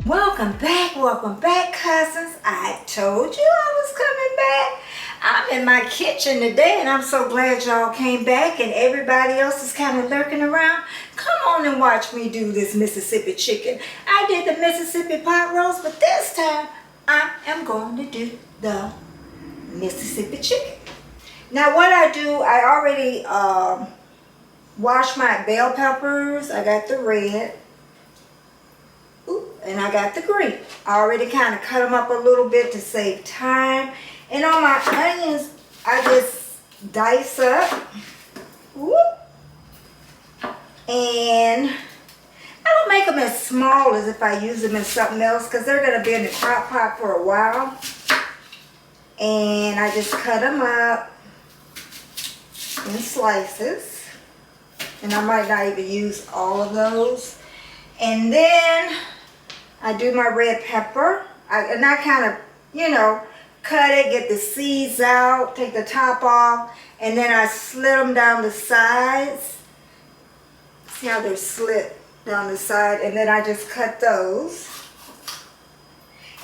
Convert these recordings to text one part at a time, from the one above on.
Welcome back, cousins. I told you I was coming back. I'm in my kitchen today, and I'm so glad y'all came back and everybody else is kind of lurking around. Come on and watch me do this Mississippi chicken. I did the Mississippi pot roast, but this time I am going to do the Mississippi chicken. Now what I do, I already washed my bell peppers. I got the red. And I got the green. I already kind of cut them up a little bit to save time. And on my onions, I just dice up. Whoop. And I don't make them as small as if I use them in something else because they're going to be in the crock pot for a while. And I just cut them up in slices. And I might not even use all of those. And then I do my red pepper, and I kind of, cut it, get the seeds out, take the top off, and then I slit them down the sides. See how they're slit down the side, and then I just cut those.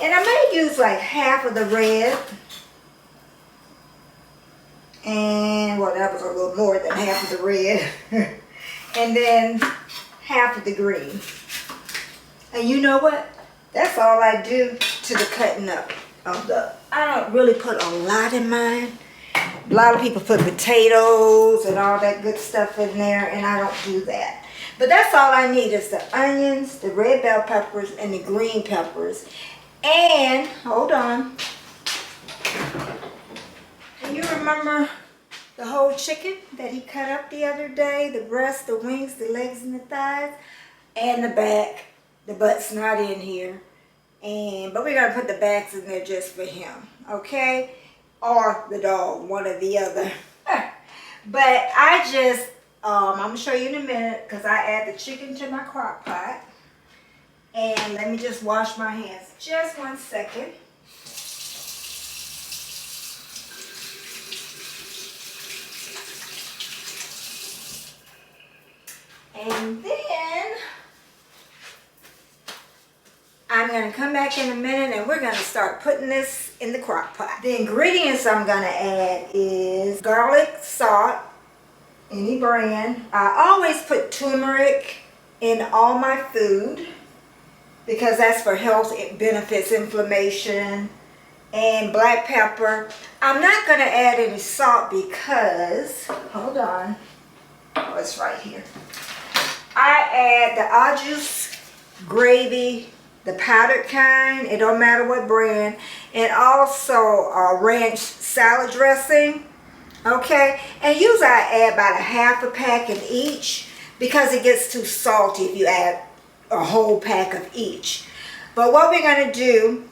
And I may use like half of the red, and well, that was a little more than half of the red, and then half of the green. And you know what? That's all I do to the cutting up of the, I don't really put a lot in mine. A lot of people put potatoes and all that good stuff in there, and I don't do that. But that's all I need is the onions, the red bell peppers, and the green peppers. And, hold on. And you remember the whole chicken that he cut up the other day? The breast, the wings, the legs, and the thighs, and the back. The butt's not in here, but we're gonna put the backs in there just for him, okay? Or the dog, one or the other. But I just, I'm gonna show you in a minute because I add the chicken to my crock pot. And let me just wash my hands just 1 second. And then I'm going to come back in a minute and we're going to start putting this in the crock pot. The ingredients I'm going to add is garlic, salt, any brand. I always put turmeric in all my food because that's for health. It benefits inflammation. And black pepper. I'm not going to add any salt because, hold on, oh, it's right here. I add the au jus gravy, the powdered kind, it don't matter what brand, and also ranch salad dressing, okay? And usually I add about a half a pack of each because it gets too salty if you add a whole pack of each. But what we're gonna do,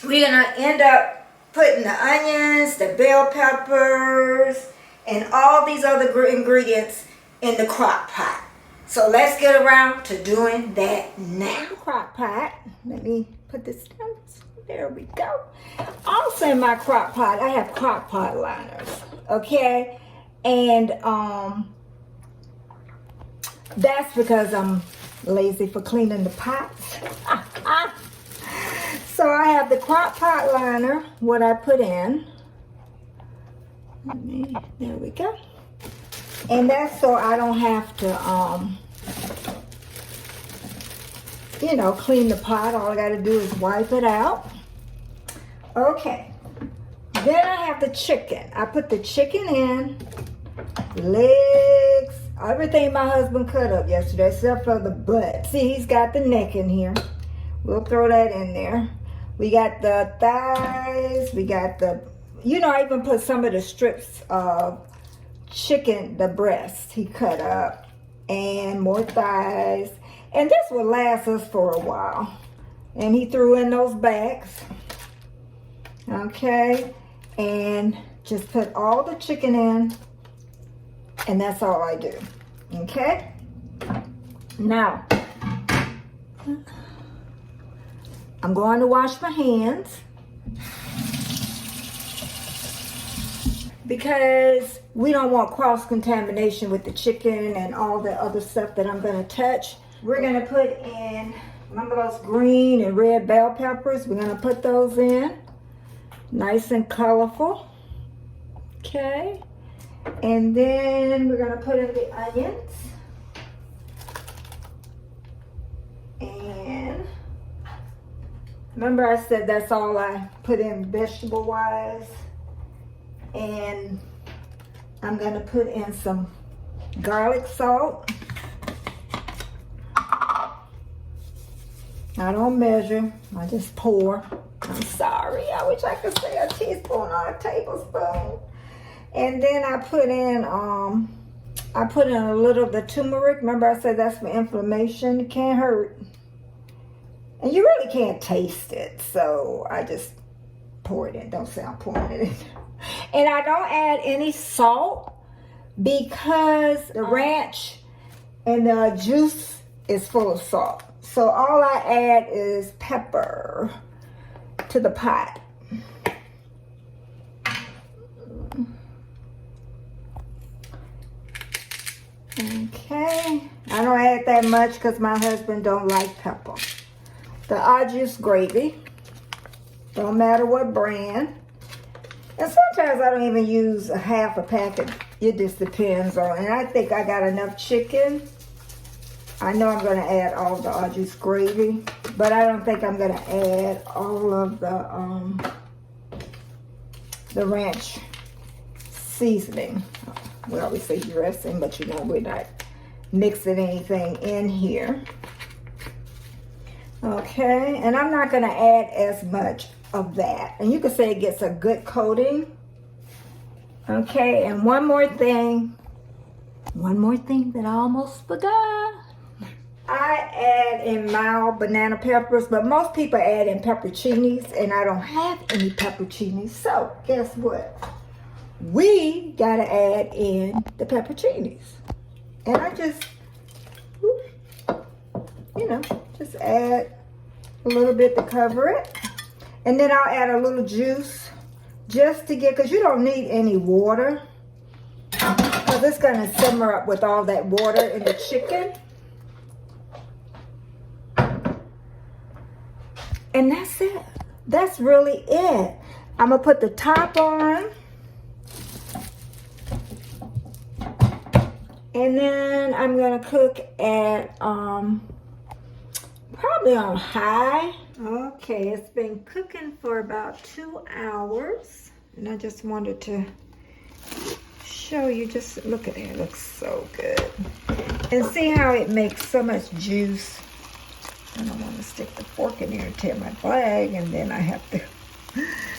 we're gonna end up putting the onions, the bell peppers, and all these other ingredients in the crock pot. So let's get around to doing that now. Crock pot. Let me put this down. There we go. Also in my crock pot, I have crock pot liners. Okay? And that's because I'm lazy for cleaning the pots. So I have the crock pot liner, what I put in. There we go. And that's so I don't have to, clean the pot. All I got to do is wipe it out. Okay. Then I have the chicken. I put the chicken in, legs, everything my husband cut up yesterday except for the butt. See, he's got the neck in here. We'll throw that in there. We got the thighs. We got the, I even put some of the strips of chicken, the breast he cut up, and more thighs, and this will last us for a while. And he threw in those backs, okay, and just put all the chicken in, and that's all I do. Okay, now I'm going to wash my hands because we don't want cross-contamination with the chicken and all the other stuff that I'm going to touch. We're going to put in Remember those green and red bell peppers? We're gonna put those in. Nice and colorful. Okay. And then we're gonna put in the onions. And remember I said that's all I put in vegetable wise. And I'm gonna put in some garlic salt. I don't measure, I just pour. I'm sorry, I wish I could say a teaspoon or a tablespoon. And then I put in a little of the turmeric. Remember I said that's for inflammation, it can't hurt. And you really can't taste it, so I just pour it in. Don't say I'm pouring it in. And I don't add any salt because the ranch and the juice is full of salt. So all I add is pepper to the pot. Okay, I don't add that much because my husband don't like pepper. The juice gravy, don't matter what brand. And sometimes I don't even use a half a packet. It just depends on, and I think I got enough chicken. I know I'm gonna add all the juice gravy, but I don't think I'm gonna add all of the ranch seasoning. We always say dressing, but you know we're not mixing anything in here. Okay, and I'm not gonna add as much of that. And you can say it gets a good coating. Okay, and one more thing that I almost forgot. I add in mild banana peppers, but most people add in pepperoncinis, and I don't have any pepperoncinis. So guess what? We gotta add in the pepperoncinis. And I just, just add a little bit to cover it. And then I'll add a little juice just to get, because you don't need any water. Because it's gonna simmer up with all that water in the chicken. And that's it. That's really it. I'm gonna put the top on. And then I'm gonna cook at probably on high. Okay, it's been cooking for about 2 hours. And I just wanted to show you, just look at it, it looks so good. And see how it makes so much juice. I don't want to stick the fork in there and tear my bag, and then I have to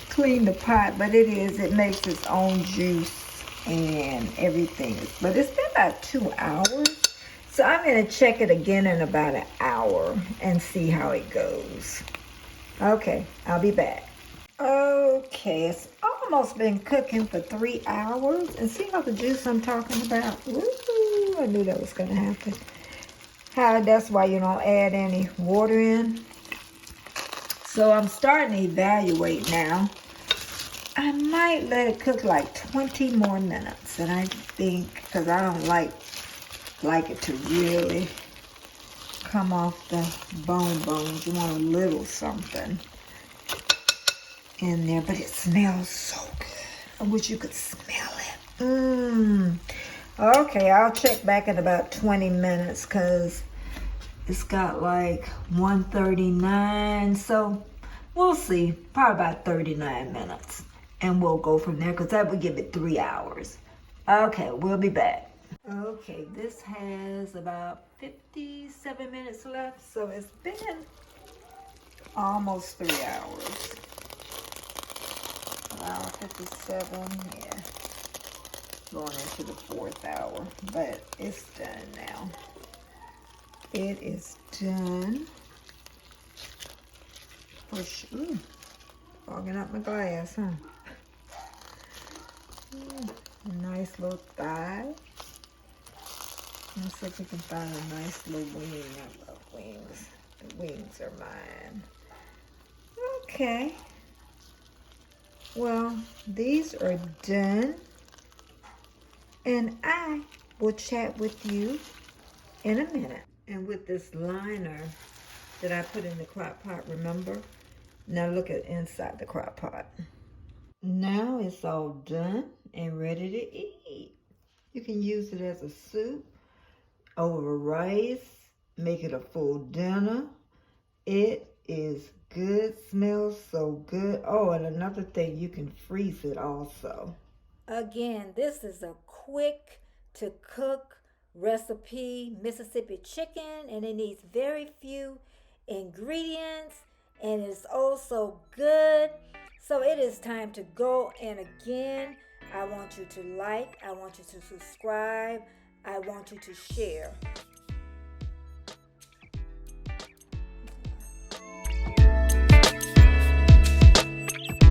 clean the pot. But it makes its own juice and everything. But it's been about 2 hours. So I'm going to check it again in about an hour and see how it goes. Okay, I'll be back. Okay, it's almost been cooking for 3 hours. And see how the juice I'm talking about? Ooh, I knew that was going to happen. That's why you don't add any water in. So I'm starting to evaluate now. I might let it cook like 20 more minutes. And I think, because I don't like it to really come off the bones. You want a little something in there. But it smells so good. I wish you could smell it. Okay, I'll check back in about 20 minutes because it's got like 139. So we'll see. Probably about 39 minutes. And we'll go from there because that would give it 3 hours. Okay, we'll be back. Okay, this has about 57 minutes left. So it's been almost 3 hours. Wow, 57, yeah. Going into the 4th hour, but it's done now. It is done. Ooh, fogging up my glass, huh? A nice little thigh. Let's see if we can find a nice little wing. I love wings. The wings are mine. Okay. Well, these are done. And I will chat with you in a minute. And with this liner, that I put in the crock pot, remember? Now look at inside the crock pot. Now it's all done and ready to eat. You can use it as a soup, over rice, make it a full dinner. It is good, smells so good. Oh, and another thing, you can freeze it also. Again, this is a quick to cook recipe, Mississippi chicken, and it needs very few ingredients, and it's also good. So it is time to go, and again, I want you to like, I want you to subscribe, I want you to share.